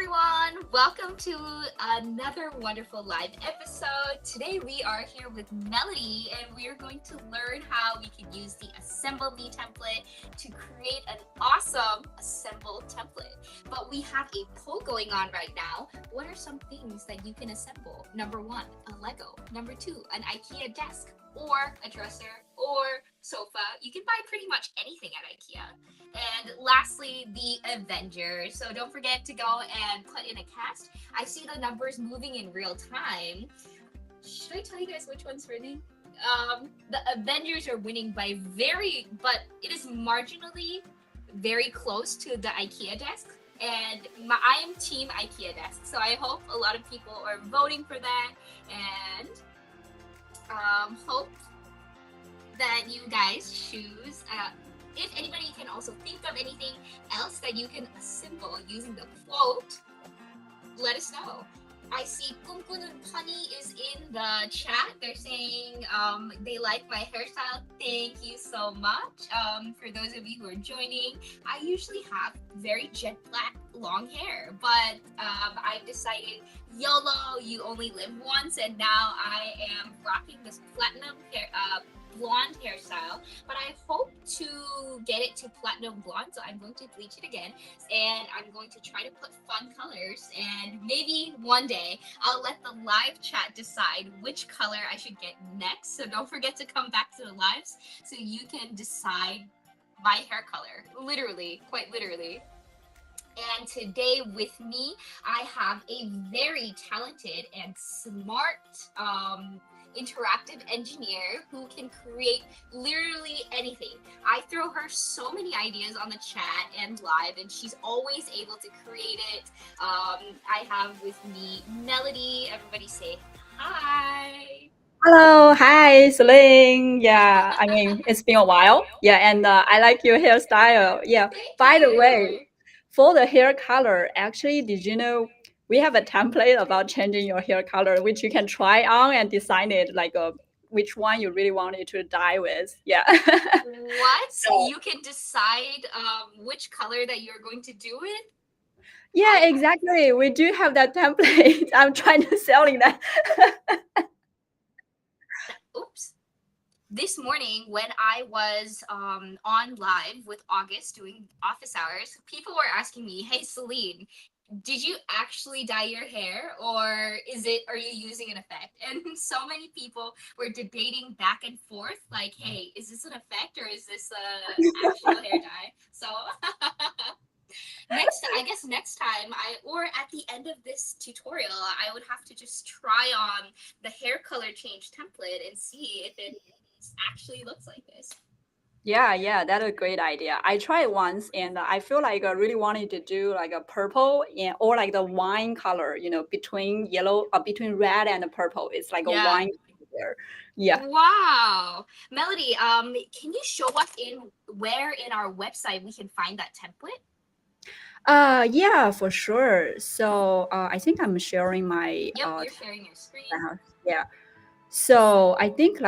everyone. Welcome to another wonderful live episode. Today we are here with Melody and we are going to learn how we can use the Assemble Me template to create an awesome assemble template. But we have a poll going on right now. What are some things that you can assemble? Number one, a Lego. Number two, an IKEA desk or a dresser or sofa. You can buy pretty much anything at IKEA. And lastly, the Avengers. So don't forget to go and put in a cast. I see the numbers moving in real time. Should I tell you guys which one's winning? The Avengers are winning by but it is marginally very close to the IKEA desk. And I am team IKEA desk. So I hope a lot of people are voting for that. And hope that you guys choose. If anybody can also think of anything else that you can assemble using the quote, let us know. I see Kumkunun Punny is in the chat. They're saying they like my hairstyle. Thank you so much. For those of you who are joining, I usually have very jet black long hair, but I've decided YOLO, you only live once, and now I am rocking this platinum hair, blonde hairstyle, but I hope to get it to platinum blonde, so I'm going to bleach it again, and I'm going to try to put fun colors, and maybe one day I'll let the live chat decide which color I should get next. So don't forget to come back to the lives so you can decide my hair color, quite literally. And today with me, I have a very talented and smart interactive engineer who can create literally anything. I throw her so many ideas on the chat and live, and she's always able to create it. I have with me Melody. Everybody say hi. Hello, hi, Celine. Yeah, I mean, it's been a while. Yeah, and I like your hairstyle. Yeah, by the way, for the hair color, actually, did you know we have a template about changing your hair color, which you can try on and design it like which one you really wanted to dye with. Yeah. What? So you can decide which color that you're going to do it? Yeah, exactly. We do have that template. I'm trying to selling that. Oops. This morning when I was on live with August doing office hours, people were asking me, hey Celine, did you actually dye your hair or are you using an effect? And so many people were debating back and forth like, hey, is this an effect or is this a actual hair dye? So next time or at the end of this tutorial, I would have to just try on the hair color change template and see if it actually looks like this. Yeah, that's a great idea. I tried once and I feel like I really wanted to do like a purple or like the wine color, between between red and purple. It's like a wine color. Yeah. Wow. Melody, can you show us where in our website we can find that template? Yeah, for sure. So I think I'm sharing my you're sharing your screen. Yeah. So I think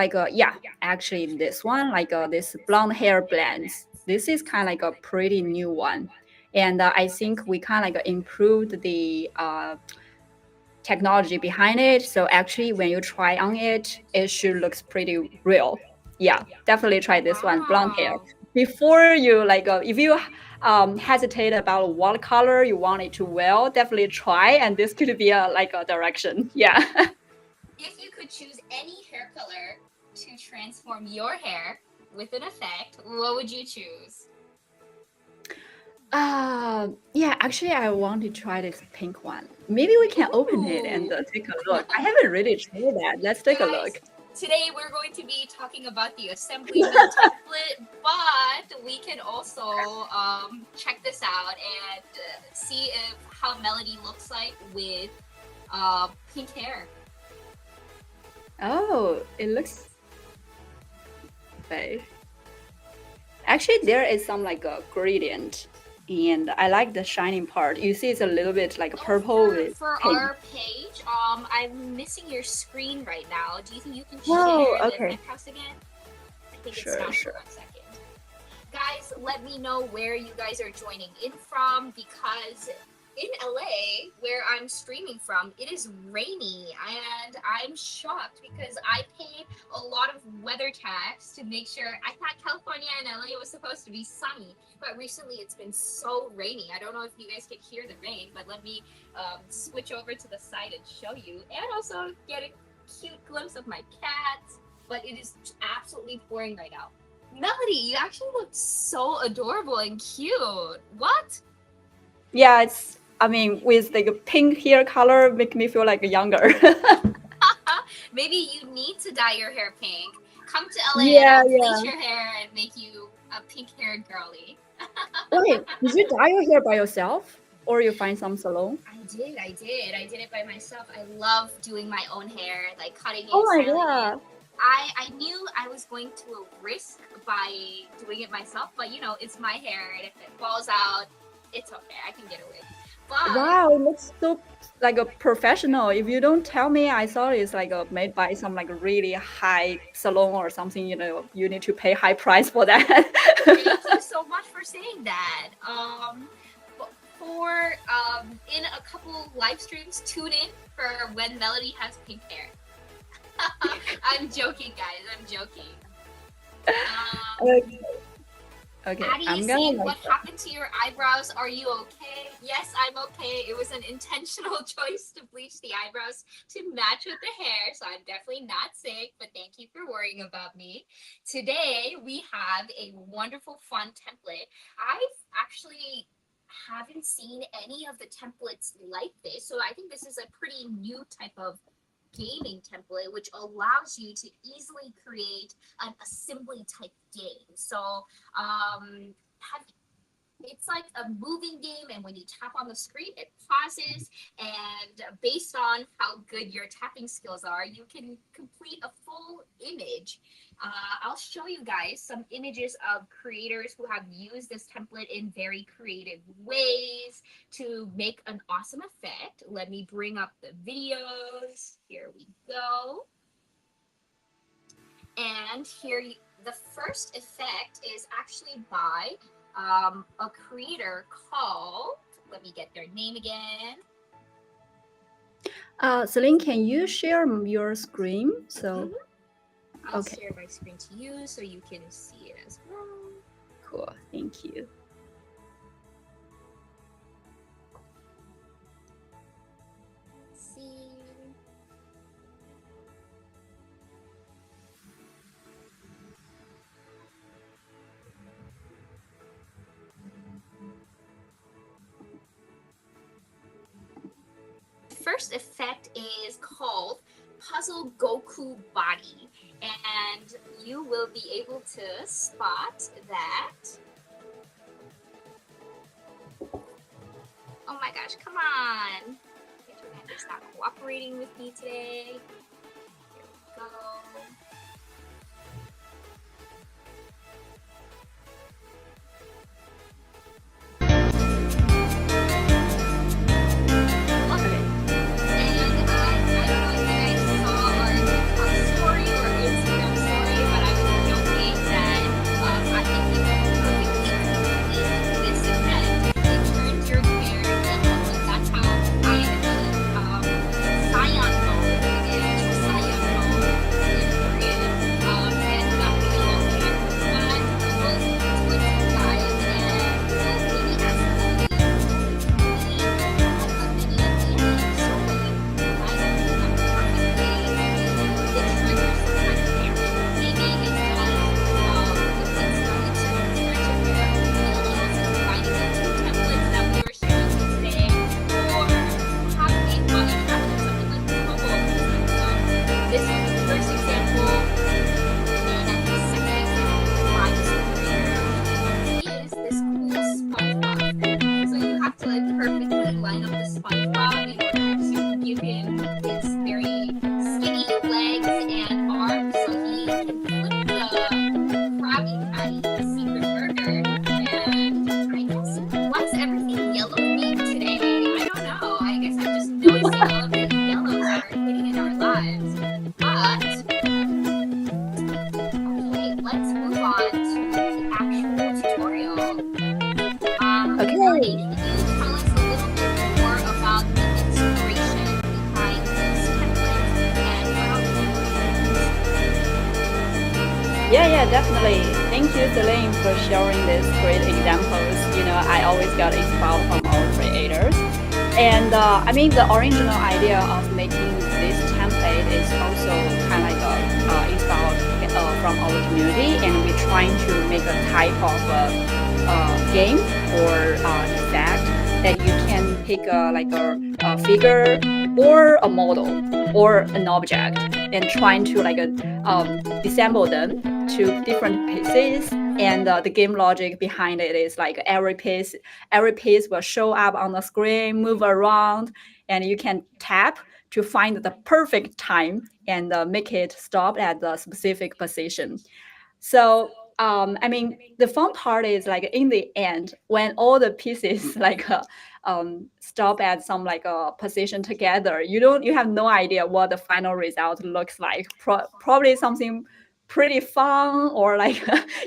actually this one, this blonde hair blends. This is kind of like a pretty new one. And I think we kind of like improved the technology behind it. So actually when you try on it, it should looks pretty real. Yeah, definitely try this one, blonde hair. Before you if you hesitate about what color you want it to wear, definitely try. And this could be a direction. Yeah. If you could choose any hair color to transform your hair with an effect, what would you choose? Yeah, actually, I want to try this pink one. Maybe we can open it and take a look. I haven't really tried that. Let's take a look. Today we're going to be talking about the Assembly Me template, but we can also check this out and see how Melody looks like with pink hair. Oh, it looks beige. Actually, there is some like a gradient, and I like the shining part. You see, it's a little bit like purple with for pink. Our page. I'm missing your screen right now. Do you think you can share the effect house again? I think it's not for 1 second. Guys, let me know where you guys are joining in from because in LA, where I'm streaming from, it is rainy, and I'm shocked because I paid a lot of weather tax to make sure. I thought California and LA was supposed to be sunny, but recently it's been so rainy. I don't know if you guys can hear the rain, but let me switch over to the side and show you, and also get a cute glimpse of my cats. But it is absolutely pouring right now. Melody, you actually look so adorable and cute. What? Yeah, I mean, with like a pink hair color, make me feel like younger. Maybe you need to dye your hair pink. Come to LA and Yeah, I'll yeah. bleach your hair and make you a pink-haired girly. Wait, did you dye your hair by yourself, or you find some salon? I did. I did it by myself. I love doing my own hair, like cutting it, Oh my styling god. it. I knew I was going to risk by doing it myself, but you know, it's my hair, and if it falls out, it's okay. I can get away. But Wow, it looks so like a professional. If you don't tell me, I thought it's like made by some like really high salon or something. You know, you need to pay high price for that. thank you so much for saying that. For in a couple live streams, tune in for when Melody has pink hair. I'm joking, guys. I'm joking. Okay, okay. Addie, I'm see gonna what happened to your eyebrows? Are you okay? Yes, I'm okay. It was an intentional choice to bleach the eyebrows to match with the hair, so I'm definitely not sick, but thank you for worrying about me. Today, we have a wonderful, fun template. I've actually haven't seen any of the templates like this, so I think this is a pretty new type of gaming template, which allows you to easily create an assembly type game. So it's like a moving game, and when you tap on the screen, it pauses, and based on how good your tapping skills are, you can complete a full image. I'll show you guys some images of creators who have used this template in very creative ways to make an awesome effect. Let me bring up the videos. Here we go. And here, the first effect is actually by a creator called, let me get their name again. Celine, can you share your screen? So I'll okay, share my screen to you so you can see it as well. cool. Thank you. Let's see. First effect is called Puzzle Goku Body, and you will be able to spot that. Oh my gosh, come on! Internet is not cooperating with me today. Here we go. Yeah, definitely. Thank you, Celine, for sharing these great examples. I always got inspired from our creators. And I mean, the original idea of making this template is also kind of like inspired from our community, and we're trying to make a type of game or effect that you can pick a figure or a model or an object and trying to disassemble them to different pieces. And the game logic behind it is like every piece will show up on the screen, move around, and you can tap to find the perfect time and make it stop at the specific position. So I mean, the fun part is like in the end when all the pieces stop at some position together, you have no idea what the final result looks like. Probably something pretty fun, or like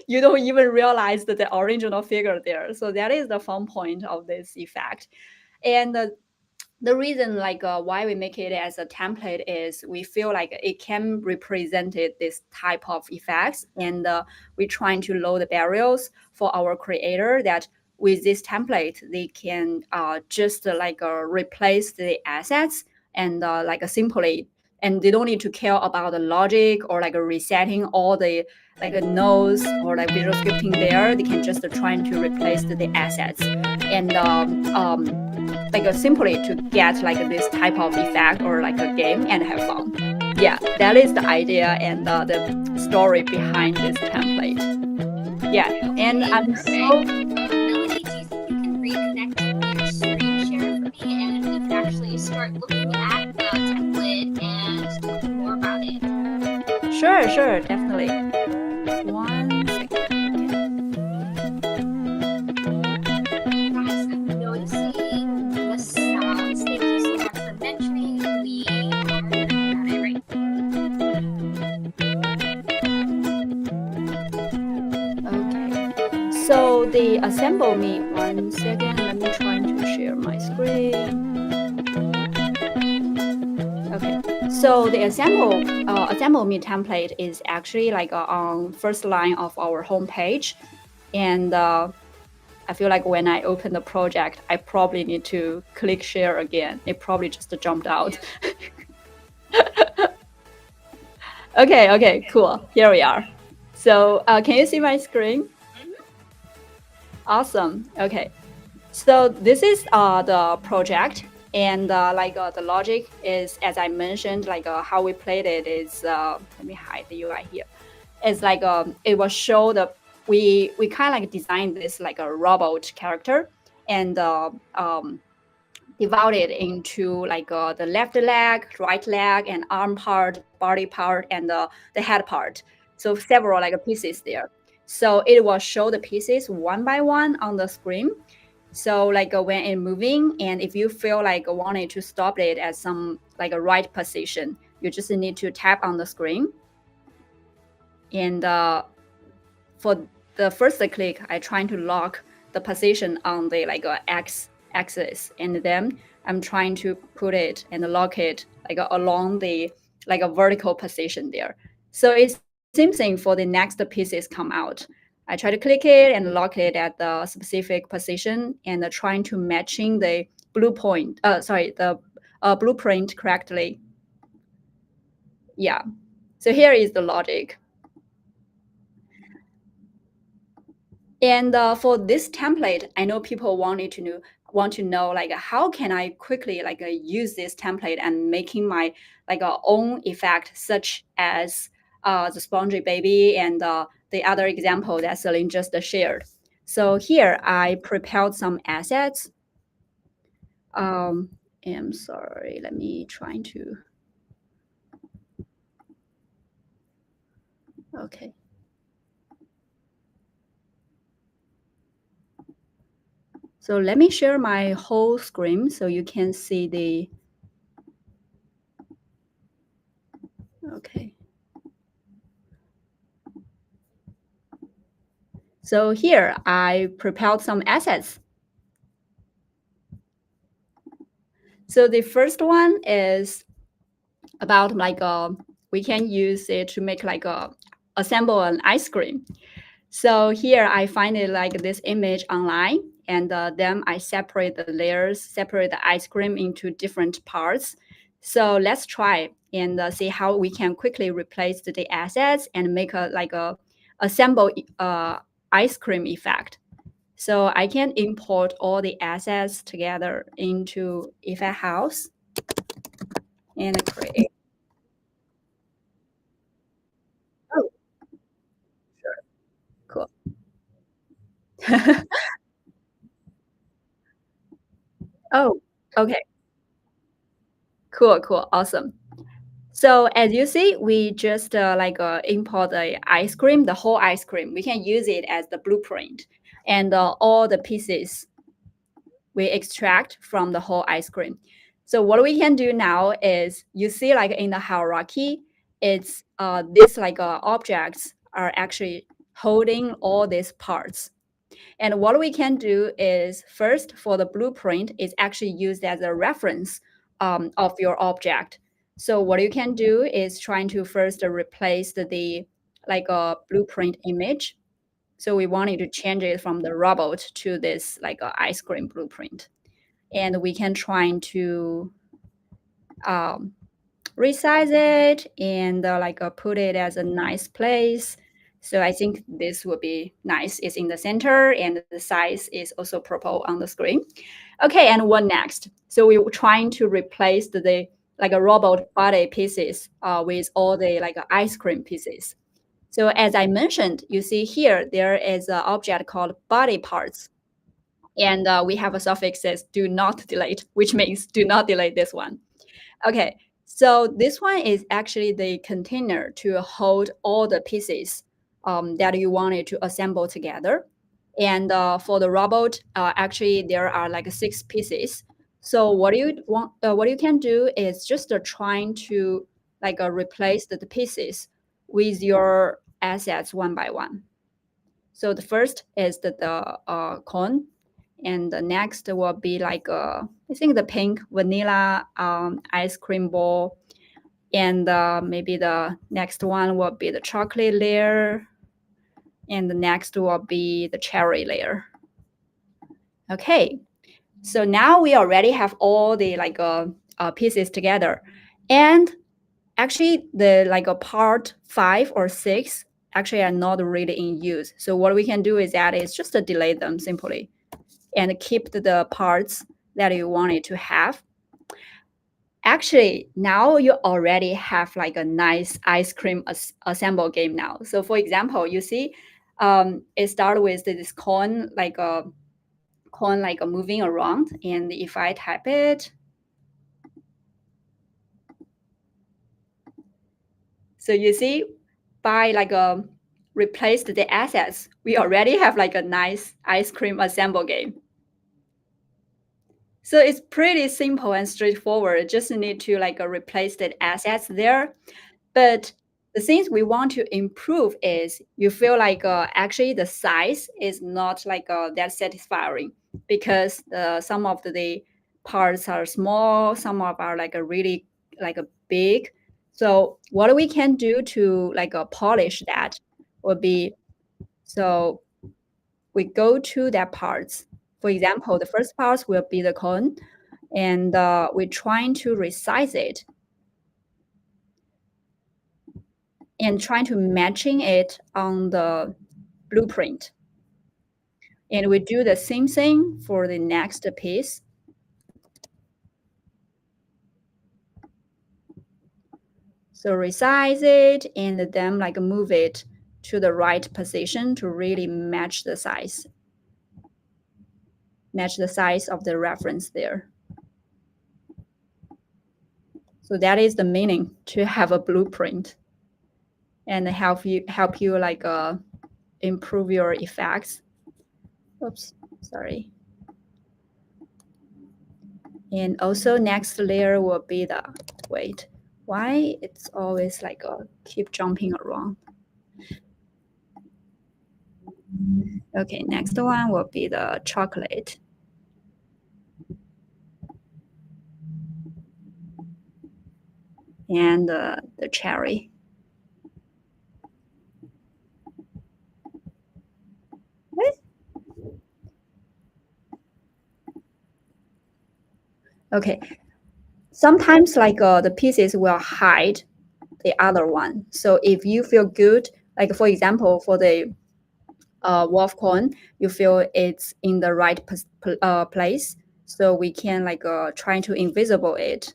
you don't even realize that the original figure there. So that is the fun point of this effect. And the reason why we make it as a template is we feel like it can represent this type of effects, and we're trying to lower the barriers for our creator that with this template they can just replace the assets and simply, and they don't need to care about the logic or resetting all the nodes or visual scripting there. They can just trying to replace the assets and simply to get this type of effect or a game and have fun. Yeah, that is the idea and the story behind this template. Yeah, and Okay, I'm perfect. so Melanie, do you think you can reconnect your screen share for me and we can actually start looking at the template and talking more about it? sure, definitely. One second. Guys, I'm noticing the sounds. Thank you so much for mentioning. We are looking at it right Okay. So the assemble me. One second. Let me try to share my screen. Okay, so the assemble me template is actually on first line of our homepage, and I feel like when I open the project, I probably need to click share again. It probably just jumped out. Okay, cool. Here we are. So can you see my screen? Awesome. Okay, so this is the project. And the logic is, as I mentioned, how we played it is, let me hide the UI here. It's it will show we kind of designed this like a robot character and divided into the left leg, right leg, and arm part, body part, and the head part. So several pieces there. So it will show the pieces one by one on the screen. So when it moving, and if you feel wanting to stop it at some a right position, you just need to tap on the screen. And for the first click, I trying to lock the position on the X axis, and then I'm trying to put it and lock it along the a vertical position there. So it's same thing for the next pieces come out. I try to click it and lock it at the specific position and trying to matching the blueprint correctly. Yeah. So here is the logic. And for this template, I know people want to know how can I quickly use this template and making my own effect, such as the spongy baby and the other example that Celine just shared. So here I prepared some assets. I'm sorry, let me try to. Okay. So let me share my whole screen so you can see the. Okay. So here I prepared some assets. So the first one is about we can use it to make assemble an ice cream. So here I find it like this image online, and then I separate the layers, separate the ice cream into different parts. So let's try and see how we can quickly replace the assets and make a assemble ice cream effect. So I can import all the assets together into Effect House and create. Oh, cool. Oh, okay. Cool, cool, awesome. So as you see, we just import the ice cream, the whole ice cream. We can use it as the blueprint, and all the pieces we extract from the whole ice cream. So what we can do now is, you see, like in the hierarchy, it's these objects are actually holding all these parts. And what we can do is, first, for the blueprint, is actually used as a reference of your object. So what you can do is trying to first replace the like a blueprint image. So we wanted to change it from the robot to this like a ice cream blueprint. And we can try to um, resize it and put it as a nice place. So I think this would be nice. It's in the center and the size is also purple on the screen. Okay, and what next? So we were trying to replace the like a robot body pieces with all the like ice cream pieces. So as I mentioned, you see here, there is an object called body parts. And we have a suffix says do not delete, which means do not delete this one. Okay, so this one is actually the container to hold all the pieces that you wanted to assemble together. And for the robot, actually there are like 6 pieces. So what you can do is just trying to replace the pieces with your assets one by one. So the first is the cone, and the next will be I think the pink vanilla ice cream ball, and maybe the next one will be the chocolate layer, and the next will be the cherry layer. Okay, so now we already have all the pieces together, and actually the part 5 or 6 actually are not really in use. So what we can do is that is just to delete them simply and keep the parts that you wanted to have. Actually, now you already have like a nice ice cream assemble game now. So for example, you see, it started with this cone, moving around. And if I type it, so you see, by replaced the assets, we already have like a nice ice cream assemble game. So it's pretty simple and straightforward. Just need to replace the assets there. But the things we want to improve is you feel like actually the size is not that satisfying, because some of the parts are small, some of are really a big. So what we can do to polish that would be, so we go to that parts. For example, the first parts will be the cone, and we're trying to resize it and trying to matching it on the blueprint. And we do the same thing for the next piece. So resize it and then move it to the right position to really match the size of the reference there. So that is the meaning to have a blueprint and help you improve your effects. Oops, sorry. And also next layer will be the, wait, why it's always keep jumping around. Okay, next one will be the chocolate. And the cherry. Okay. Sometimes like the pieces will hide the other one. So if you feel good, like for example, for the wolf cone, you feel it's in the right place. So we can like try to invisible it,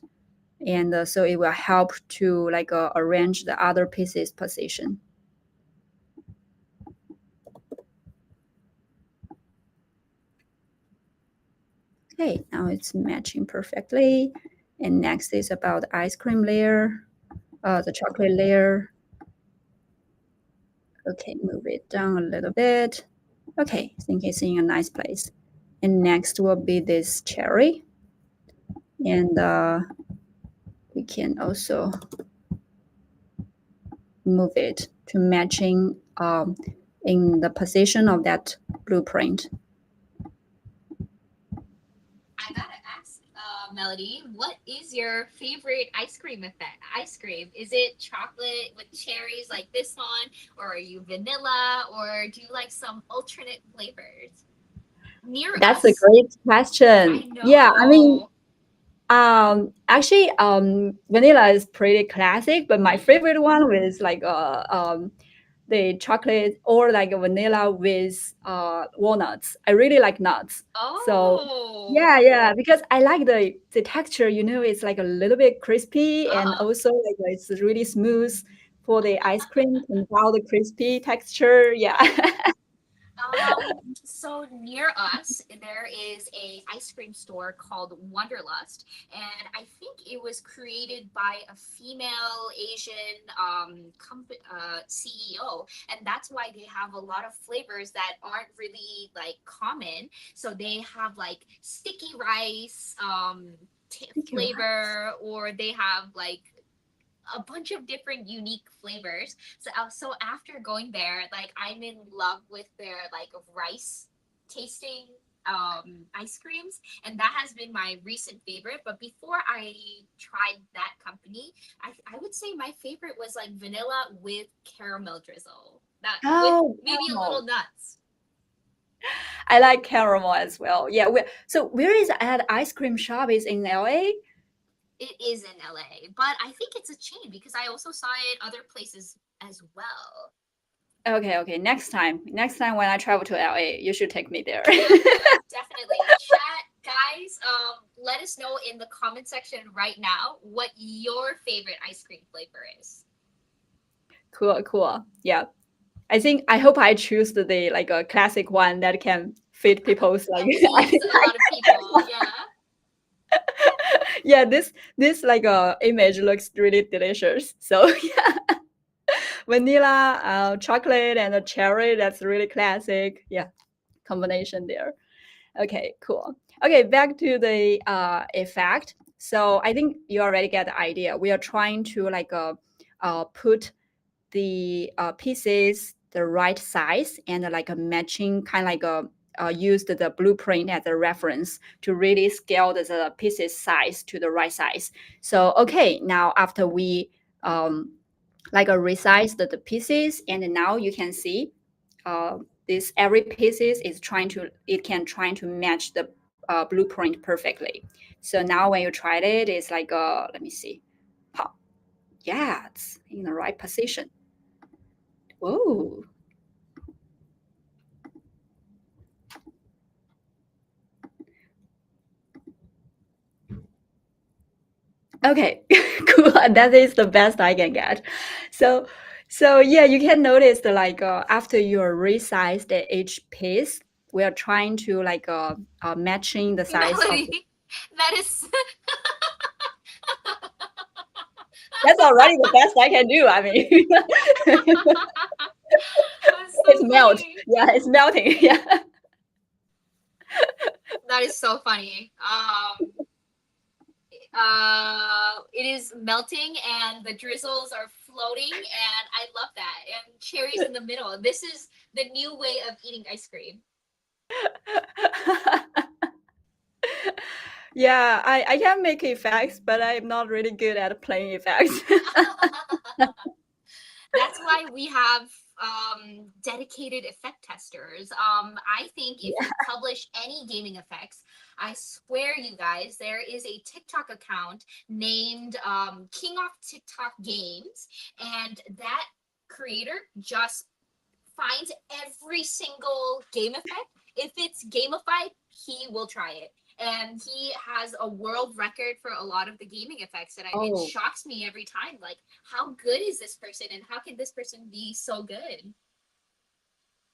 and so it will help to like arrange the other pieces position. Okay, now it's matching perfectly. And next is about the ice cream layer, the chocolate layer. Okay, move it down a little bit. Okay, I think it's in a nice place. And next will be this cherry. And we can also move it to matching in the position of that blueprint. I gotta ask, Melody, what is your favorite ice cream effect? Ice cream? Is it chocolate with cherries like this one, or are you vanilla, or do you like some alternate flavors? Near That's a us, great I question. Yeah, I mean, know. actually, vanilla is pretty classic, but my Mhm. favorite one was like the chocolate or like a vanilla with walnuts. I really like nuts. So Oh, yeah, because I like the texture. You know, it's like a little bit crispy and uh-huh. also like it's really smooth for the ice cream and all the crispy texture. Yeah. So near us, there is a ice cream store called Wonderlust, and I think it was created by a female Asian CEO, and that's why they have a lot of flavors that aren't really like common. So they have like sticky rice, Thank you. flavor, or they have like a bunch of different unique flavors. So after going there, like I'm in love with their like rice tasting ice creams, and that has been my recent favorite. But before I tried that company, I would say my favorite was like vanilla with caramel drizzle, that with Oh, maybe a little wow. nuts. I like caramel as well. Yeah. So where is that ice cream shop? Is in LA? It is in LA, but I think it's a chain because I also saw it other places as well. Okay. Next time when I travel to LA, you should take me there. Definitely. Chat, guys, let us know in the comment section right now what your favorite ice cream flavor is. Cool. Yeah. I hope I choose the like a classic one that can fit people's like Appease a appetite. lot of people. Yeah. Yeah, this like image looks really delicious. So yeah, vanilla, chocolate, and a cherry. That's really classic. Yeah, combination there. Okay, cool. Okay, back to the effect. So I think you already get the idea. We are trying to like put the pieces the right size and like a matching kind of like a used the blueprint as a reference to really scale the pieces size to the right size. So okay, now after we like resize the pieces, and now you can see this every pieces is trying to it can trying to match the blueprint perfectly. So now when you tried it, it's like let me see. Huh. Yeah, it's in the right position. Whoa. Okay, cool. That is the best I can get. So, so yeah, you can notice that like after you resize the each piece, we are trying to like matching the size of. Melody, that is That's already the best I can do. I mean, that's it's so melt. funny. Yeah, it's melting. Yeah. That is so funny. It is melting and the drizzles are floating, and I love that. And cherries in the middle. This is the new way of eating ice cream. Yeah, I can make effects, but I'm not really good at playing effects. That's why we have dedicated effect testers. I think if Yeah. you publish any gaming effects, I swear you guys, there is a TikTok account named King of TikTok Games, and that creator just finds every single game effect. If it's gamified, he will try it. And he has a world record for a lot of the gaming effects, and it Oh, shocks me every time. Like, how good is this person, and how can this person be so good?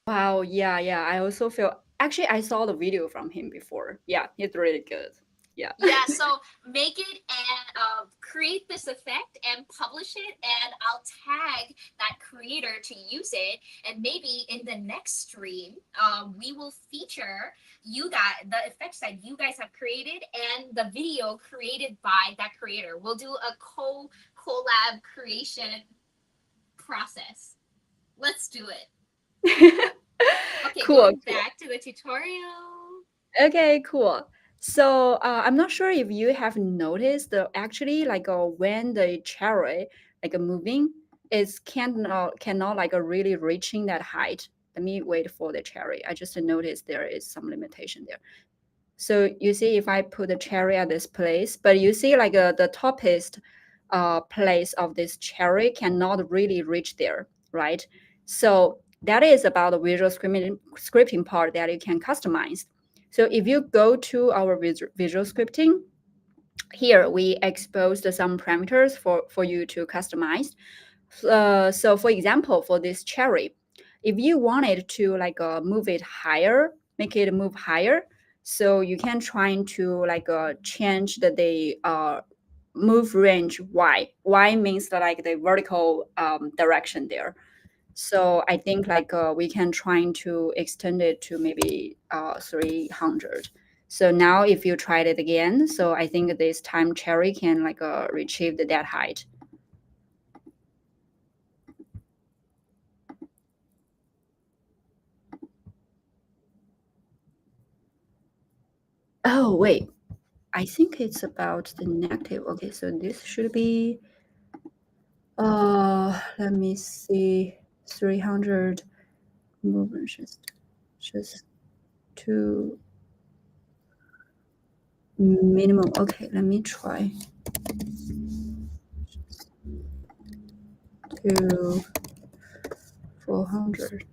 wow. Yeah, yeah. I also feel actually I saw the video from him before. Yeah, he's really good. Yeah. Yeah, so make it and create this effect and publish it, and I'll tag that creator to use it. And maybe in the next stream, we will feature you guys, the effects that you guys have created, and the video created by that creator. We'll do a collab creation process. Let's do it. Okay, Cool, going cool. back to the tutorial. Okay, cool. So I'm not sure if you have noticed actually like when the cherry like moving is cannot like really reaching that height. Let me wait for the cherry. I just noticed there is some limitation there. So you see if I put the cherry at this place, but you see like the toppest place of this cherry cannot really reach there, right? So that is about the visual scripting part that you can customize. So if you go to our visual scripting, here we exposed some parameters for you to customize. So for example, for this cherry, if you wanted to like move it higher, make it move higher, so you can try to like change the move range y. Y means like the vertical direction there. So I think like we can try to extend it to maybe 300. So now if you tried it again, so I think this time cherry can like retrieve that height. Oh wait, I think it's about the negative. Okay, so this should be let me see, 300 movement just to minimum. Okay, let me try to 400.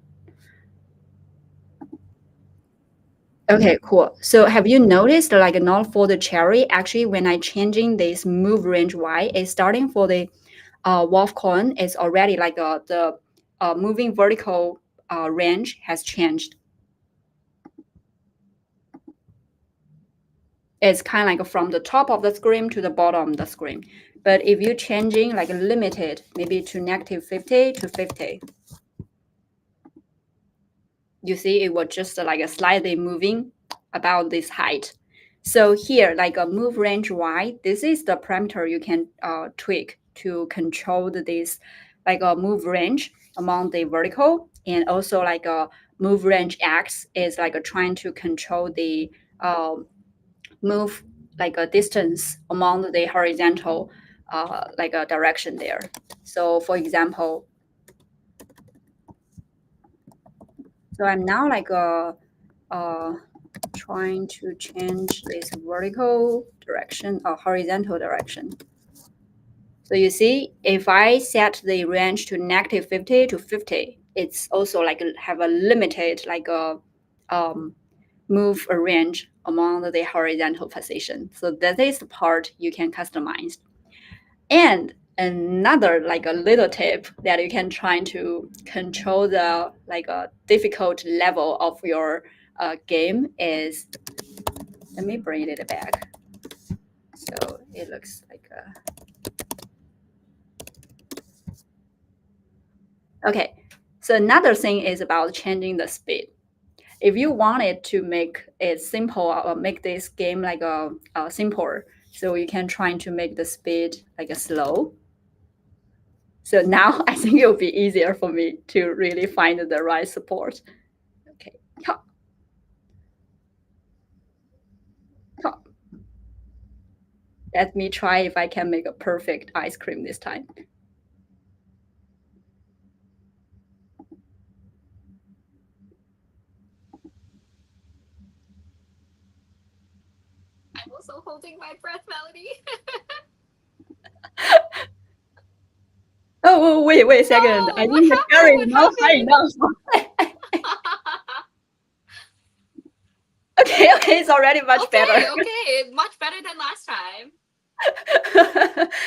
Okay, cool. So have you noticed like not for the cherry, actually when I changing this move range Y, it's starting for the wolf coin, it's already like the moving vertical range has changed. It's kind of like from the top of the screen to the bottom of the screen. But if you changing like limited, maybe to -50 to 50, you see it was just like a slightly moving about this height. So here, like a move range Y, this is the parameter you can tweak to control this like a move range among the vertical, and also like a move range X is like a trying to control the move like a distance among the horizontal like a direction there. So for example, so I'm now like trying to change this vertical direction or horizontal direction. So you see, if I set the range to -50 to 50, it's also like have a limited like a move a range among the horizontal position. So that is the part you can customize. And another like a little tip that you can try to control the like a difficult level of your game is, let me bring it back so it looks like okay. So another thing is about changing the speed. If you wanted to make it simple or make this game like a simpler, so you can try to make the speed like a slow. So now I think it'll be easier for me to really find the right support. Okay. Ha, ha. Let me try if I can make a perfect ice cream this time. also holding my breath, Melody. Oh, wait a second. No, I what think the happened? carry is What not high happened? enough. Okay, it's already much better. Okay, much better than last time.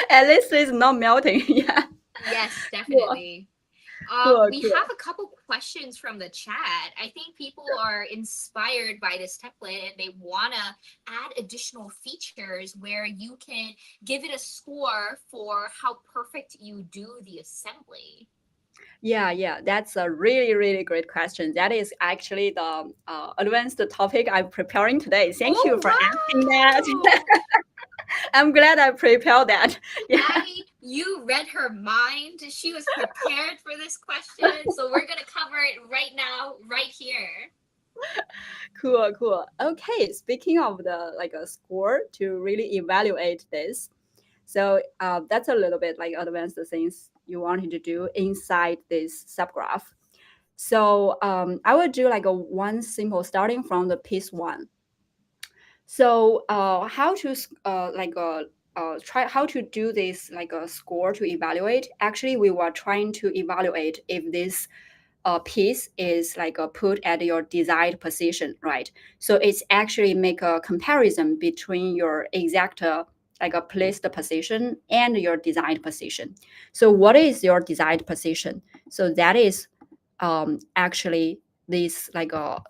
At least it's not melting. Yeah. Yes, Cool. definitely. Cool. We have a couple questions from the chat. I think people are inspired by this template and they want to add additional features where you can give it a score for how perfect you do the assembly. Yeah, that's a really great question. That is actually the advanced topic I'm preparing today. Thank you Oh, for asking that. wow. I'm glad I prepared that. Yeah. Abby, you read her mind. She was prepared for this question. So we're going to cover it right now, right here. Cool. Okay, speaking of the like a score to really evaluate this, so that's a little bit like advanced things you wanted to do inside this subgraph. So I would do like a one simple starting from the piece one. So how to try how to do this like a score to evaluate? Actually, we were trying to evaluate if this piece is like put at your desired position, right? So it's actually make a comparison between your exact like a placed position and your desired position. So what is your desired position? So that is actually this like a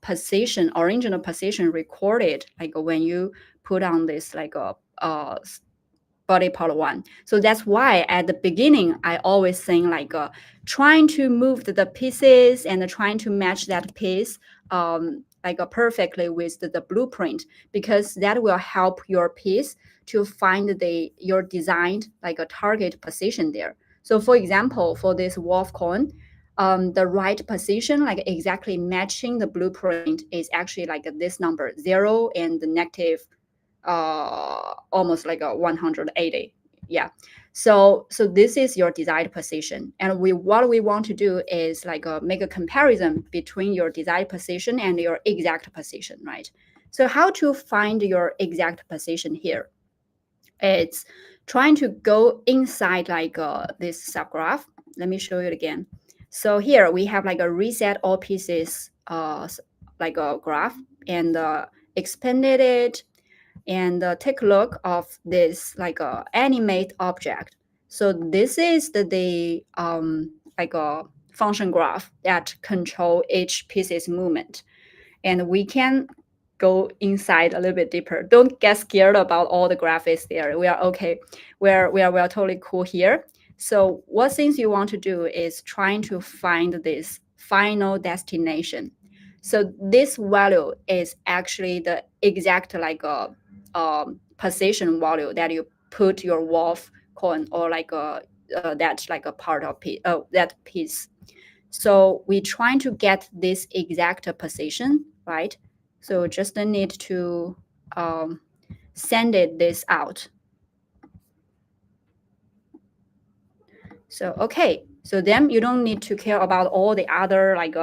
position, original position recorded like when you put on this like a body part one. So that's why at the beginning I always think like trying to move the pieces and trying to match that piece like perfectly with the blueprint, because that will help your piece to find your designed like a target position there. So for example, for this wolf cone, the right position, like exactly matching the blueprint, is actually like this number 0 and the negative almost like a 180. Yeah. So this is your desired position, and what we want to do is like make a comparison between your desired position and your exact position, right? So how to find your exact position here? It's trying to go inside like this subgraph. Let me show you it again. So here we have like a reset all pieces like a graph, and expanded it, and take a look of this like animate object. So this is the like a function graph that control each piece's movement, and we can go inside a little bit deeper. Don't get scared about all the graphics there. We are okay. We are totally cool here. So what things you want to do is trying to find this final destination. So this value is actually the exact like position value that you put your wolf coin or like that like a part of that piece. So we trying to get this exact position, right? So just need to send this out. So okay, so then you don't need to care about all the other like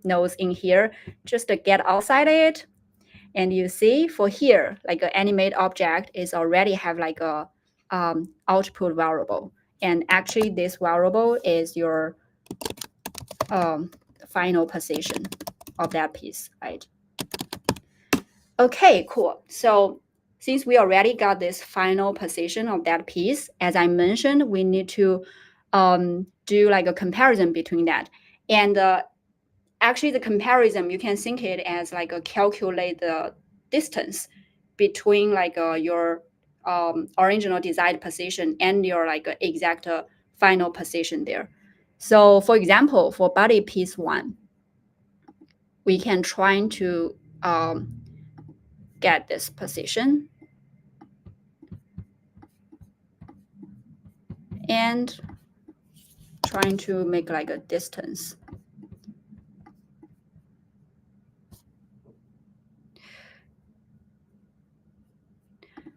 nodes in here. Just get outside it, and you see for here like an animate object is already have like a output variable, and actually this variable is your final position of that piece, right? Okay, cool. So since we already got this final position of that piece, as I mentioned, we need to do like a comparison between that. And actually the comparison, you can think it as like a calculate the distance between like your original desired position and your like exact final position there. So for example, for body piece one, we can try to get this position and trying to make like a distance.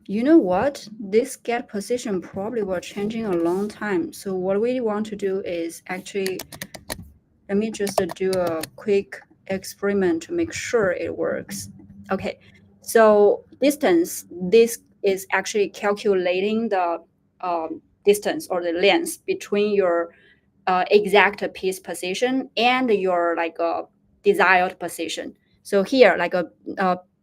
You know what? This get position probably will changing a long time. So what we want to do is actually, let me just do a quick experiment to make sure it works. Okay, So distance, this is actually calculating the distance or the length between your exact piece position and your like a desired position. So here, like a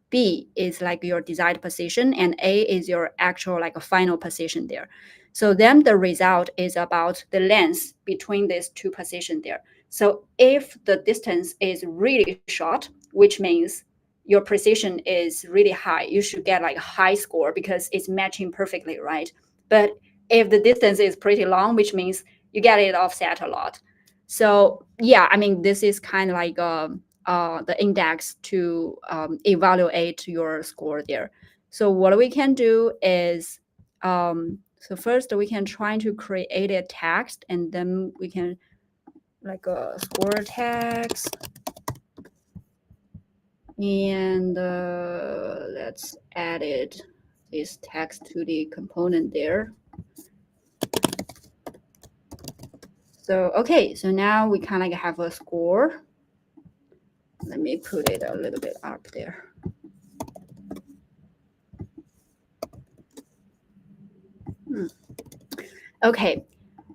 B is like your desired position, and A is your actual like a final position there. So then the result is about the length between these two positions there. So if the distance is really short, which means your precision is really high, you should get like a high score because it's matching perfectly, right? But if the distance is pretty long, which means you get it offset a lot. So yeah, I mean, this is kind of like the index to evaluate your score there. So what we can do is, so first we can try to create a text, and then we can like a score text, and let's add this text to the component there. So okay, so now we kind of like have a score. Let me put it a little bit up there. Okay,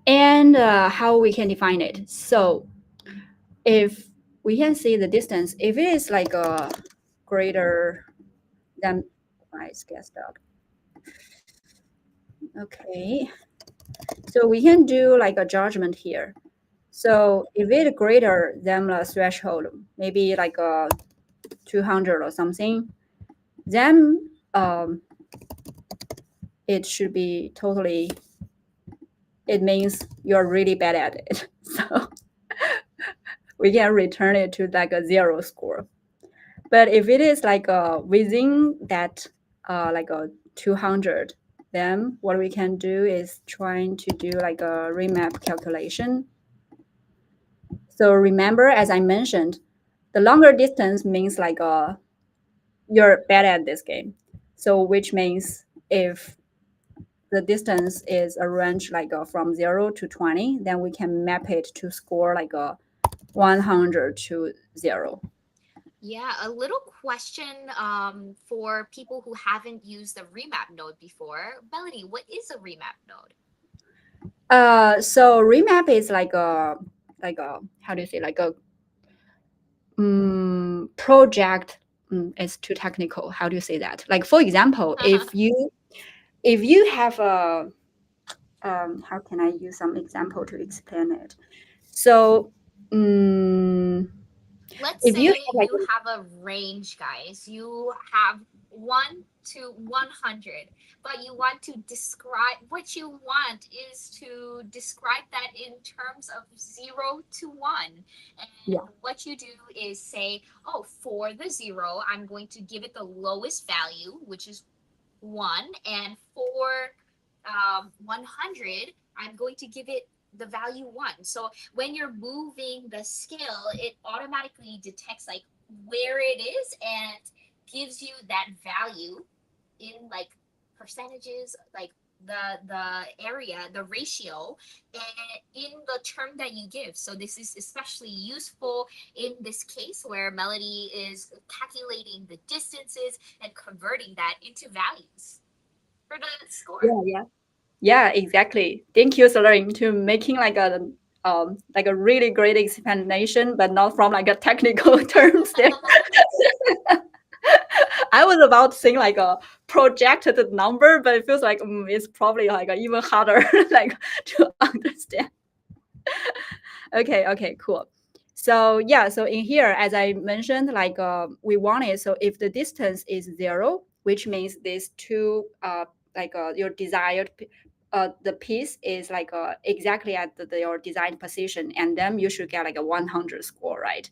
and how we can define it. So if we can see the distance, if it is like a greater than, I guessed up. Okay, so we can do like a judgment here. So if it greater than the threshold, maybe like a 200 or something, then it should be totally, it means you're really bad at it. So we can return it to like a 0 score. But if it is like within that like a 200, then what we can do is trying to do like a remap calculation. So remember, as I mentioned, the longer distance means like you're bad at this game. So which means if the distance is a range like from 0 to 20, then we can map it to score like a 100 to 0. Yeah, a little question for people who haven't used the remap node before. Melody, what is a remap node? So remap is like a how do you say, like a project. It's too technical. How do you say that? Like for example, if you have a how can I use some example to explain it? So Let's if say you have like you have a range, guys. You have 1 to 100, but you want to describe what you want is to describe that in terms of 0 to 1. And yeah what you do is say, oh, for the 0, I'm going to give it the lowest value, which is 1. And for 100, I'm going to give it the value 1. So when you're moving the scale, it automatically detects like where it is and gives you that value in like percentages, like the area, the ratio, and in the term that you give. So this is especially useful in this case where Melody is calculating the distances and converting that into values for the score. yeah, exactly. Thank you, Celine, to making like a really great explanation, but not from like a technical terms there. I was about to say like a projected number, but it feels like it's probably like even harder like to understand. Okay, cool. So yeah, so in here, as I mentioned, like we want it. So if the distance is 0, which means these two your desired the piece is like exactly at your desired position, and then you should get like a 100 score, right?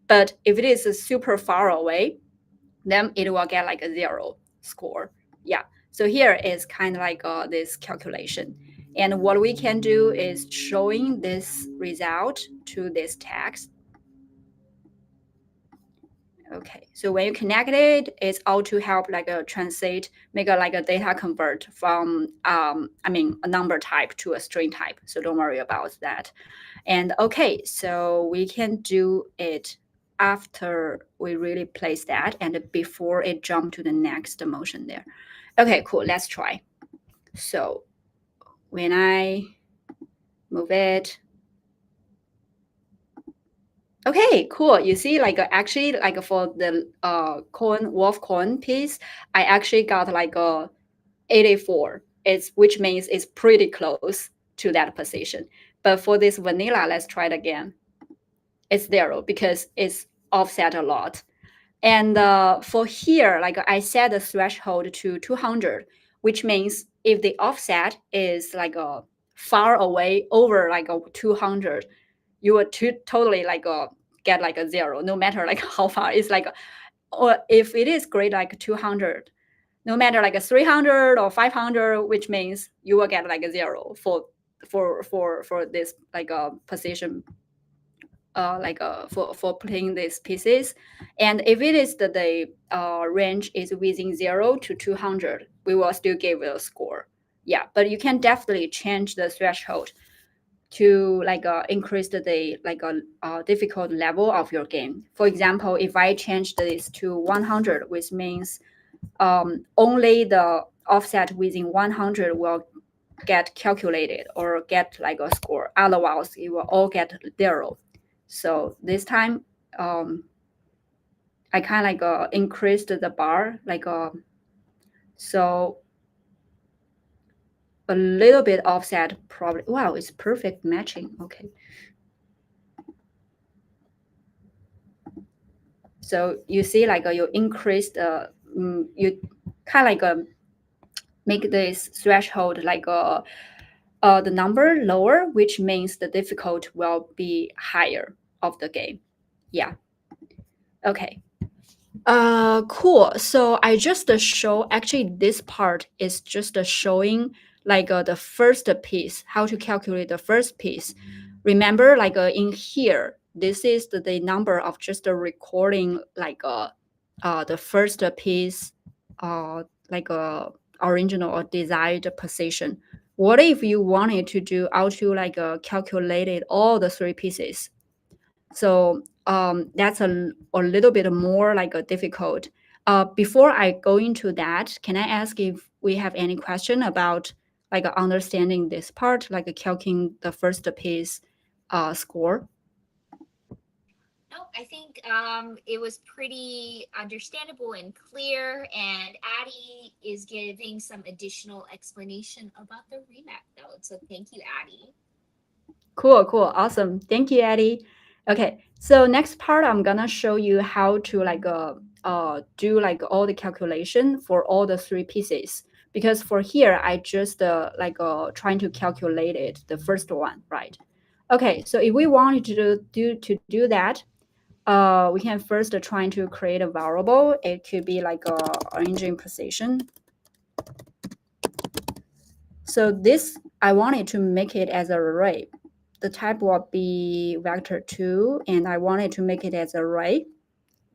But if it is super far away, then it will get like a 0 score. Yeah. So here is kind of like this calculation. And what we can do is showing this result to this text. Okay, so when you connect it, it's all to help like a translate, make a like a data convert from a number type to a string type. So don't worry about that. And okay, so we can do it after we really place that and before it jump to the next motion there. Okay, cool. Let's try. So when I move it, okay, cool. You see, like actually, like for the wolf corn piece, I actually got like a 84. Which means it's pretty close to that position. But for this vanilla, let's try it again. It's 0 because it's offset a lot. And for here, like I set the threshold to 200, which means if the offset is like far away over like a 200, you would totally like get like a 0, no matter like how far. It's like, or if it is great like 200, no matter like a 300 or 500, which means you will get like a 0 for this like a position, for playing these pieces. And if it is the range is within 0 to 200, we will still give it a score. Yeah, but you can definitely change the threshold to like increase the like a difficult level of your game. For example, if I change this to 100, which means only the offset within 100 will get calculated or get like a score. Otherwise, it will all get 0. So this time, I kind of like increased the bar, like so a little bit offset probably. Wow, it's perfect matching. Okay. So you see, like you increase you kind of like make this threshold like the number lower, which means the difficult will be higher of the game. Yeah. Okay. Cool. So I just show, actually this part is just showing like the first piece, how to calculate the first piece. Remember, like in here, this is the number of just the recording, like the first piece, like original or desired position. What if you wanted to do how to like calculated all the 3 pieces? So that's a little bit more like a difficult. Before I go into that, can I ask if we have any question about like understanding this part, like calculating the first piece score? No, I think it was pretty understandable and clear, and Addie is giving some additional explanation about the remap node. So thank you, Addie. Cool, cool, awesome. Thank you, Eddie. Okay, so next part, I'm gonna show you how to like do like all the calculation for all the 3 pieces. Because for here, I just like trying to calculate it, the first one, right? Okay, so if we wanted to do that, we can first try to create a variable. It could be like a engine position. So this, I wanted to make it as an array. The type will be vector2, and I wanted to make it as an array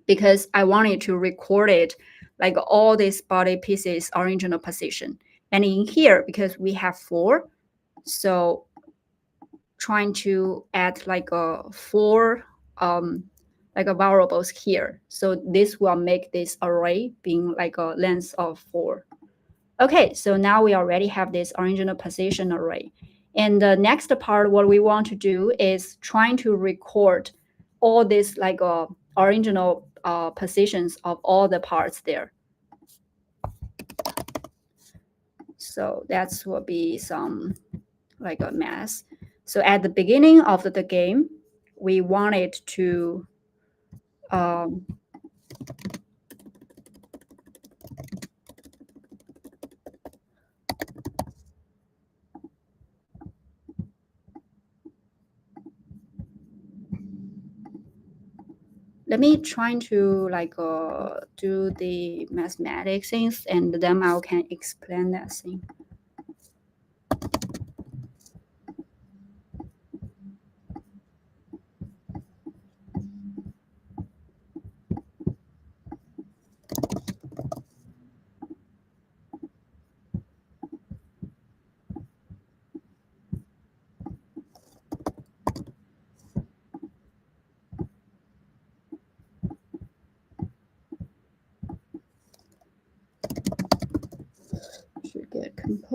because I wanted to record it like all these body pieces original position. And in here, because we have 4, so trying to add like a 4 like a variables here. So this will make this array being like a length of 4. Okay, so now we already have this original position array. And the next part, what we want to do is trying to record all these like original positions of all the parts there. So that's will be some like a mess. So at the beginning of the game, we wanted to let me try to like do the mathematics things, and then I can explain that thing.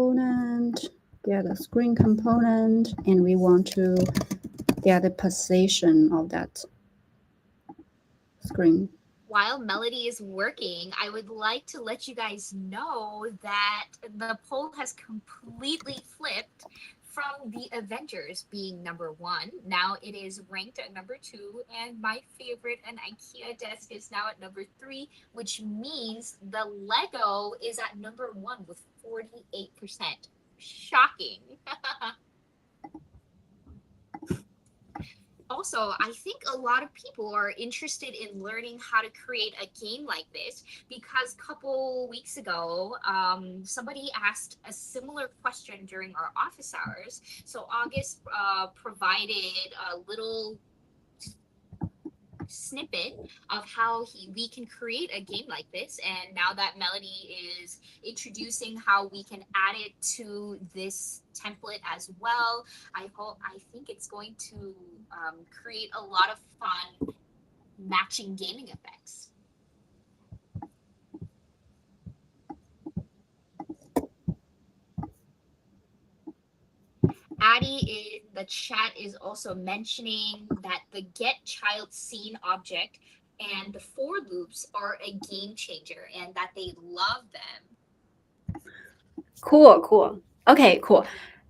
component, get a screen component, and we want to get the position of that screen. While Melody is working, I would like to let you guys know that the poll has completely flipped from the Avengers being number 1. Now it is ranked at number 2, and my favorite, an IKEA desk, is now at number 3, which means the Lego is at number 1 with 48%. Shocking. Also, I think a lot of people are interested in learning how to create a game like this because a couple weeks ago, somebody asked a similar question during our office hours. So August provided a little snippet of how we can create a game like this, and now that Melody is introducing how we can add it to this template as well, I think it's going to create a lot of fun matching gaming effects. Addie in the chat is also mentioning that the get child scene object and the for loops are a game changer and that they love them. Cool. Okay, cool.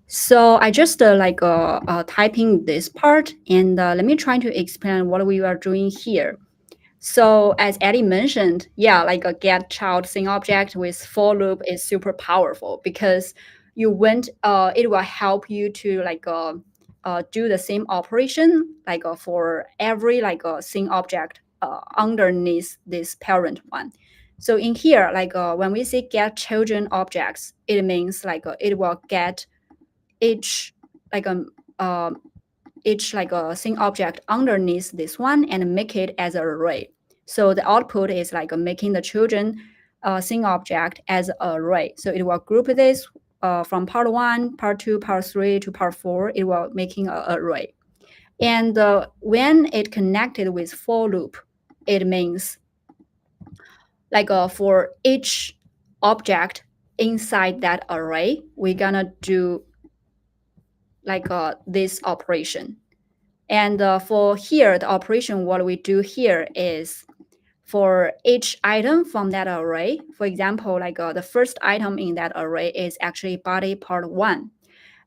So I just typing this part, and let me try to explain what we are doing here. So as Eddie mentioned, yeah, like a get child scene object with for loop is super powerful because it will help you to do the same operation for every scene object underneath this parent one. So in here, when we say get children objects, it means it will get each a scene object underneath this one and make it as an array. So the output is making the children scene object as an array. So it will group this from part 1, part 2, part 3 to part 4. It will making an array. And when it connected with for loop, it means for each object inside that array, we're gonna do this operation. And for here, the operation, what we do here is for each item from that array, for example, the first item in that array is actually body part 1.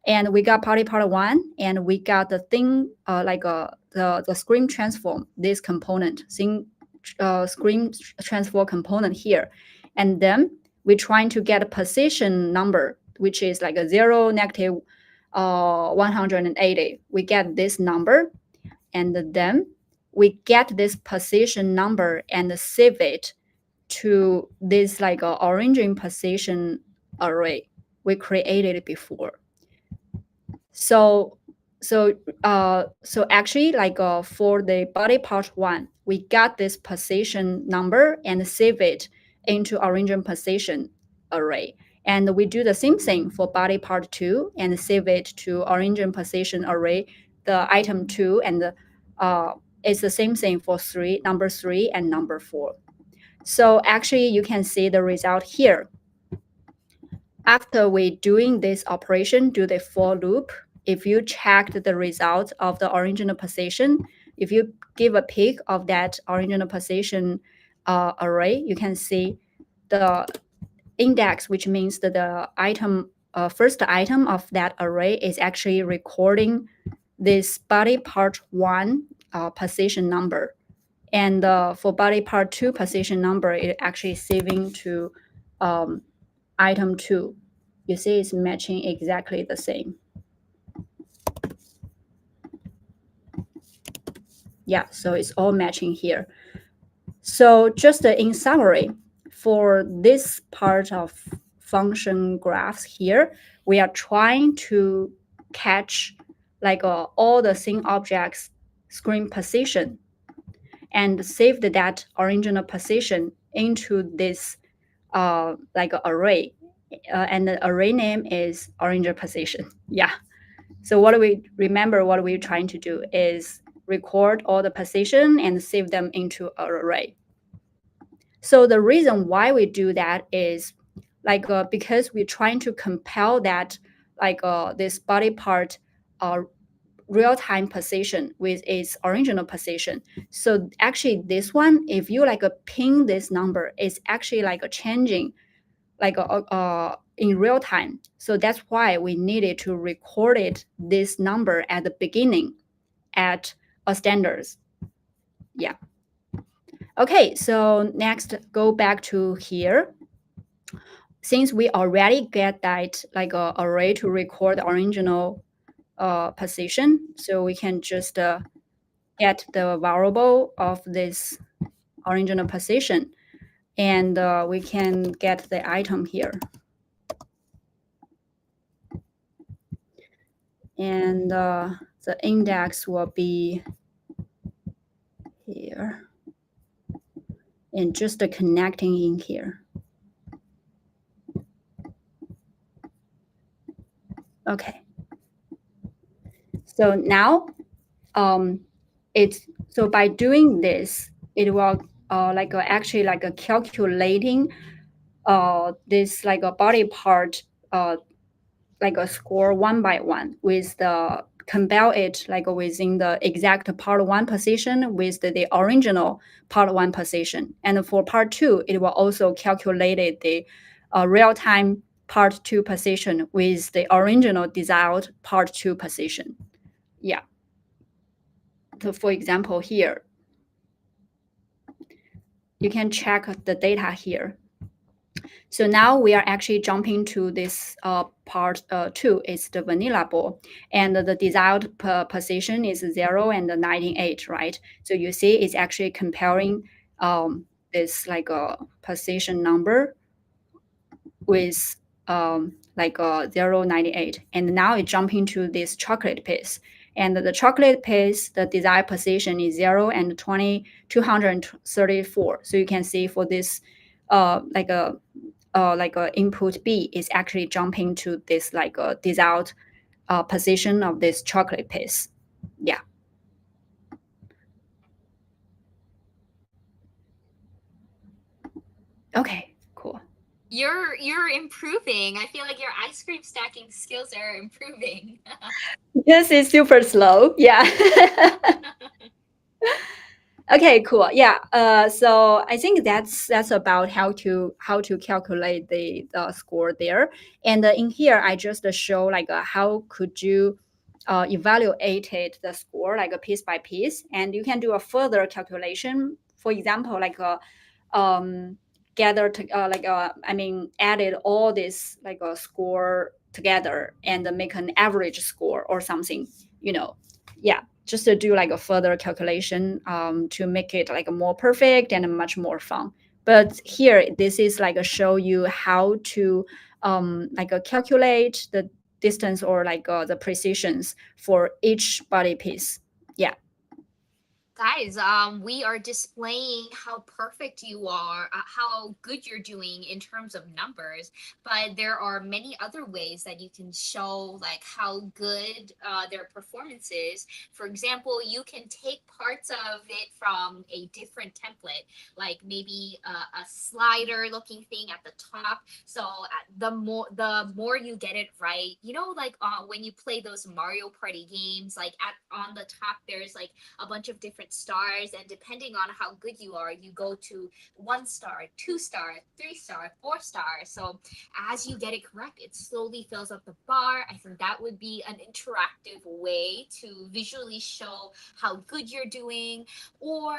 And we got body part 1, and we got the thing, the screen transform, this component, screen transform component here. And then we're trying to get a position number, which is like a 0, negative 180. We get this number, and then we get this position number and save it to this origin position array we created before. So actually for the body part 1, we got this position number and save it into origin position array. And we do the same thing for body part 2 and save it to origin position array, the item 2, and it's the same thing for number 3 and number 4. So actually you can see the result here. After we doing this operation, do the for loop, if you checked the result of the original position, if you give a pick of that original position array, you can see the index, which means that the item, first item of that array is actually recording this body part 1 position number. And for body part 2 position number, it actually saving to item 2. You see it's matching exactly the same. Yeah, so it's all matching here. So just in summary, for this part of function graphs here, we are trying to catch all the scene objects screen position and save that original position into this array. And the array name is origin position. Yeah. So what we're trying to do is record all the position and save them into an array. So the reason why we do that is like because we're trying to compare that like this body part real-time position with its original position. So actually this one, if you like ping this number, it's actually like a changing like in real time. So that's why we needed to record it this number at the beginning at a standards. Yeah. Okay, so next go back to here. Since we already get that like array to record the original position, so we can just get the variable of this original position, and we can get the item here. And the index will be here, and just connecting in here. Okay. So now, it's so by doing this, it will actually like a calculating this like a body part like a score one by one with the compare it like within the exact part one position with the original part one position. And for part two, it will also calculate the real time part two position with the original desired part two position. Yeah. So for example, here, you can check the data here. So now we are actually jumping to this part two. It's the vanilla ball, and the desired position is 0 and 98, right? So you see it's actually comparing this like a position number with like 0, 98. And now it's jumping to this chocolate piece. And the chocolate piece, the desired position is 0 and 234. So you can see for this like a input B is actually jumping to this like a desired position of this chocolate piece. Yeah. Okay, cool. You're improving. I feel like your ice cream stacking skills are improving. This is super slow. Yeah. Okay, cool. Yeah. So I think that's about how to calculate the score there. And in here, I just show like how could you evaluate the score like a piece by piece, and you can do a further calculation. For example, like gather to added all this like a score together and make an average score or something. Yeah, just to do like a further calculation to make it like a more perfect and much more fun. But here, this is like a show you how to calculate the distance or like the precisions for each body piece. Yeah. Guys, we are displaying how perfect you are, how good you're doing in terms of numbers, but there are many other ways that you can show like how good their performance is. For example, you can take parts of it from a different template, like maybe a slider looking thing at the top. So the more you get it right, like when you play those Mario Party games, like on the top there's like a bunch of different stars, and depending on how good you are, you go to 1 star, 2 star, 3 star, 4 star. So as you get it correct, it slowly fills up the bar. I think that would be an interactive way to visually show how good you're doing. Or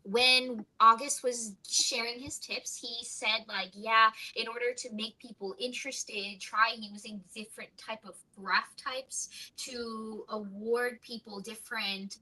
when August was sharing his tips, he said like, yeah, in order to make people interested, try using different type of graph types to award people different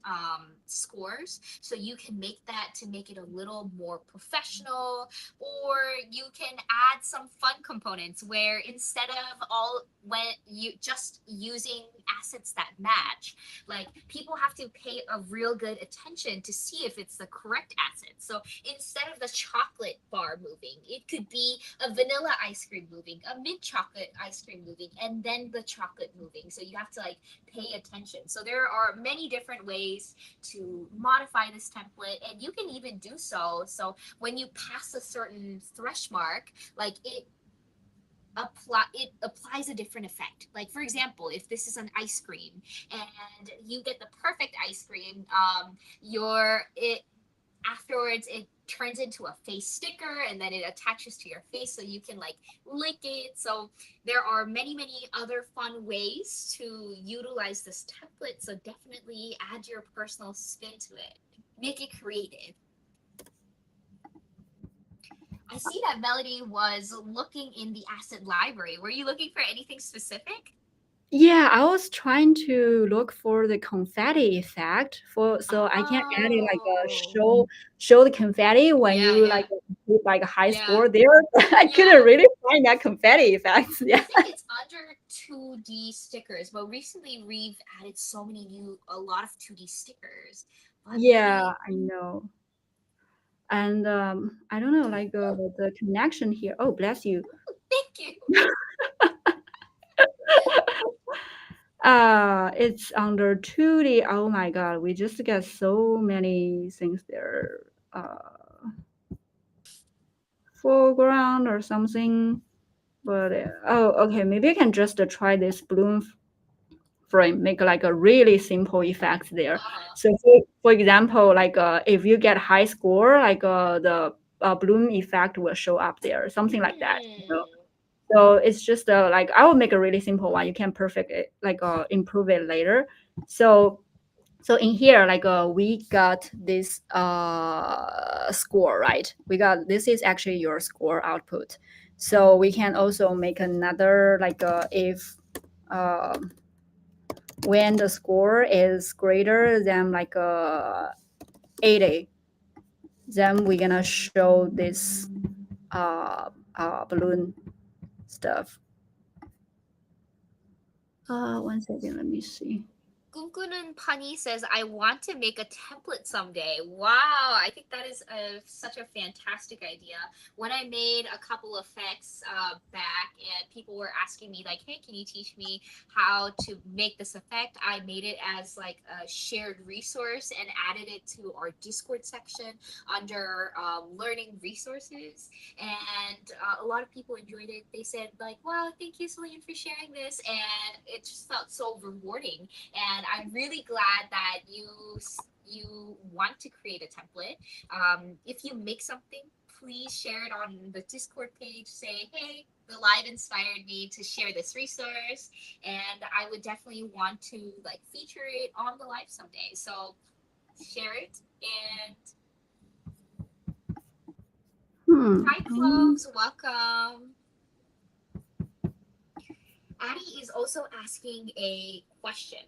scores. So you can make that to make it a little more professional, or you can add some fun components where instead of all when you just using assets that match, like people have to pay a real good attention to see if it's the correct asset. So instead of the chocolate bar moving, it could be a vanilla ice cream moving, a mint chocolate ice cream moving, and then the chocolate template moving. So you have to like pay attention. So there are many different ways to modify this template, and you can even do so when you pass a certain thresh mark, like it applies a different effect. Like for example, if this is an ice cream and you get the perfect ice cream, your it afterwards it turns into a face sticker, and then it attaches to your face so you can like lick it. So there are many other fun ways to utilize this template, so definitely add your personal spin to it, make it creative. I see that Melody was looking in the asset library. Were you looking for anything specific? Yeah, I was trying to look for the confetti effect for so I can add it like a Oh, show the confetti when yeah, you like yeah, put like a high yeah, score there. I couldn't yeah. really find that confetti effect. I Yeah. think it's under 2D stickers, but recently we've added a lot of 2D stickers. But Yeah, maybe, I know. And I don't know, like the connection here. Oh, bless you. thank you. It's under 2D. Oh my God, we just got so many things there. Foreground or something. But oh, okay, maybe I can just try this bloom frame, make like a really simple effect there. Uh-huh. So for example, like if you get high score, like the bloom effect will show up there, something like that. You know? Hmm. So it's just like I will make a really simple one. You can perfect it, like improve it later. So so in here, like we got this score, right? We got this is actually your score output. So we can also make another like if um when the score is greater than like 80, then we're gonna show this balloon stuff. 1 second, let me see. Gungunun Pani says, I want to make a template someday. Wow, I think that is such a fantastic idea. When I made a couple effects back and people were asking me, like, hey, can you teach me how to make this effect? I made it as like a shared resource and added it to our Discord section under learning resources. And a lot of people enjoyed it. They said, like, wow, thank you, Celine, for sharing this. And it just felt so rewarding, and I'm really glad that you want to create a template. If you make something, please share it on the Discord page. Say, hey, the live inspired me to share this resource, and I would definitely want to like feature it on the live someday. So share it. And hi, Hmm. Cloves, welcome. Addie is also asking a question.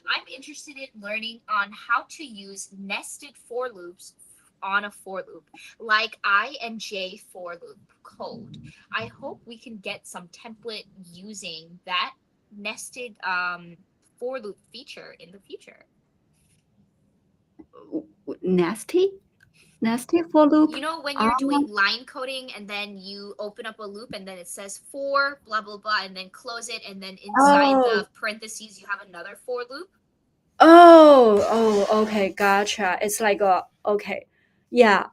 I'm interested in learning on how to use nested for loops on a for loop, like I and J for loop code. I hope we can get some template using that nested for loop feature in the future. Nasty? Nasty for loop? You know, when you're Um, doing line coding and then you open up a loop and then it says for blah blah blah and then close it, and then inside oh, the parentheses you have another for loop. okay, gotcha. It's like a okay, yeah.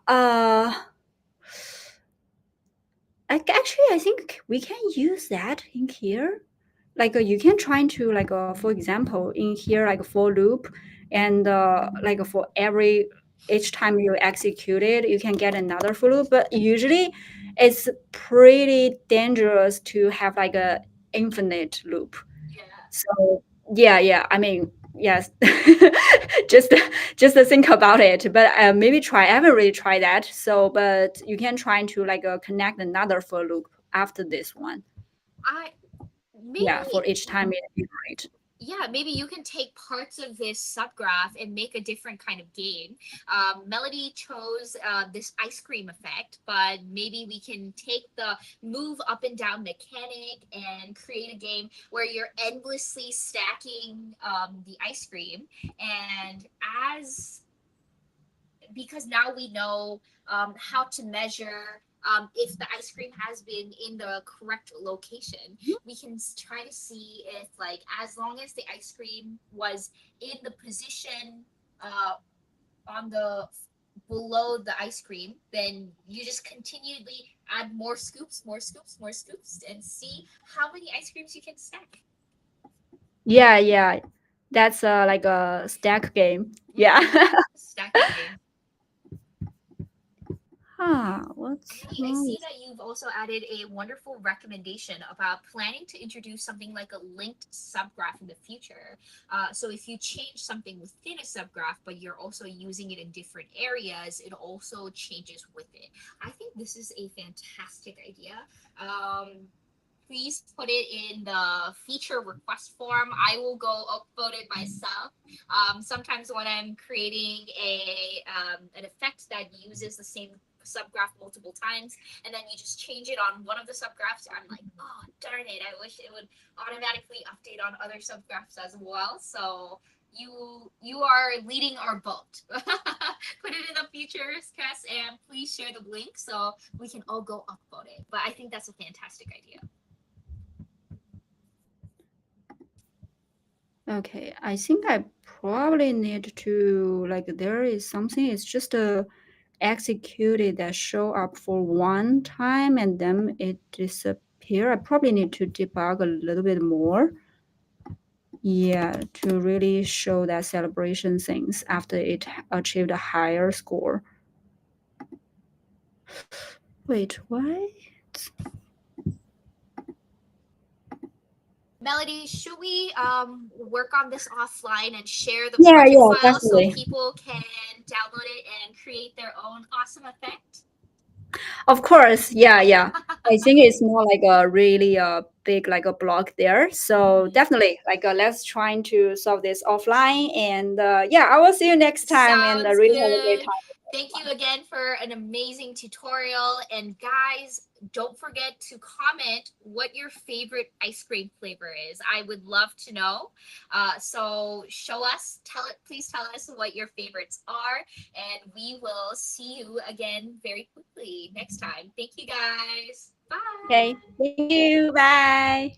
Actually, I think we can use that in here. Like you can try to like for example in here like for loop, and like for every each time you execute it, you can get another for loop. But usually, it's pretty dangerous to have like a infinite loop. Yeah. So yeah, I mean, yes, just just think about it. But maybe try. I haven't really tried that. So, but you can try to like connect another for loop after this one. I Yeah, for maybe each time it iterate. yeah, maybe you can take parts of this subgraph and make a different kind of game. Melody chose this ice cream effect, but maybe we can take the move up and down mechanic and create a game where you're endlessly stacking the ice cream. And as because now we know how to measure if the ice cream has been in the correct location. We can try to see if, like, as long as the ice cream was in the position on the below the ice cream, then you just continually add more scoops, more scoops, more scoops, and see how many ice creams you can stack. Yeah, yeah. That's like a stack game. Yeah. Stacking game. What's Melody, I wrong see with that you've also added a wonderful recommendation about planning to introduce something like a linked subgraph in the future. So if you change something within a subgraph, but you're also using it in different areas, it also changes with it. I think this is a fantastic idea. Um, Please put it in the feature request form. I will go upvote it myself. Sometimes when I'm creating an effect that uses the same subgraph multiple times, and then you just change it on one of the subgraphs, I'm like, oh darn it! I wish it would automatically update on other subgraphs as well. So you are leading our boat. Put it in the features, Cass, and please share the link so we can all go upvote it. But I think that's a fantastic idea. Okay, I think I probably need to like there is something. It's just executed that show up for one time and then it disappear. I probably need to debug a little bit more. Yeah, to really show that celebration things after it achieved a higher score. Wait, why? Melody, should we work on this offline and share the Yeah, project yeah, file so definitely. people can download it and create their own awesome effect? Of course, yeah, yeah. I think it's more like a really big like a block there. So Mhm. definitely, like let's trying to solve this offline. And yeah, I will see you next time. And Sounds really have a great good. time. Thank you again for an amazing tutorial. And guys, don't forget to comment what your favorite ice cream flavor is. I would love to know. So show us, please tell us what your favorites are. And we will see you again very quickly next time. Thank you guys. Okay, Bye. thank you. Bye.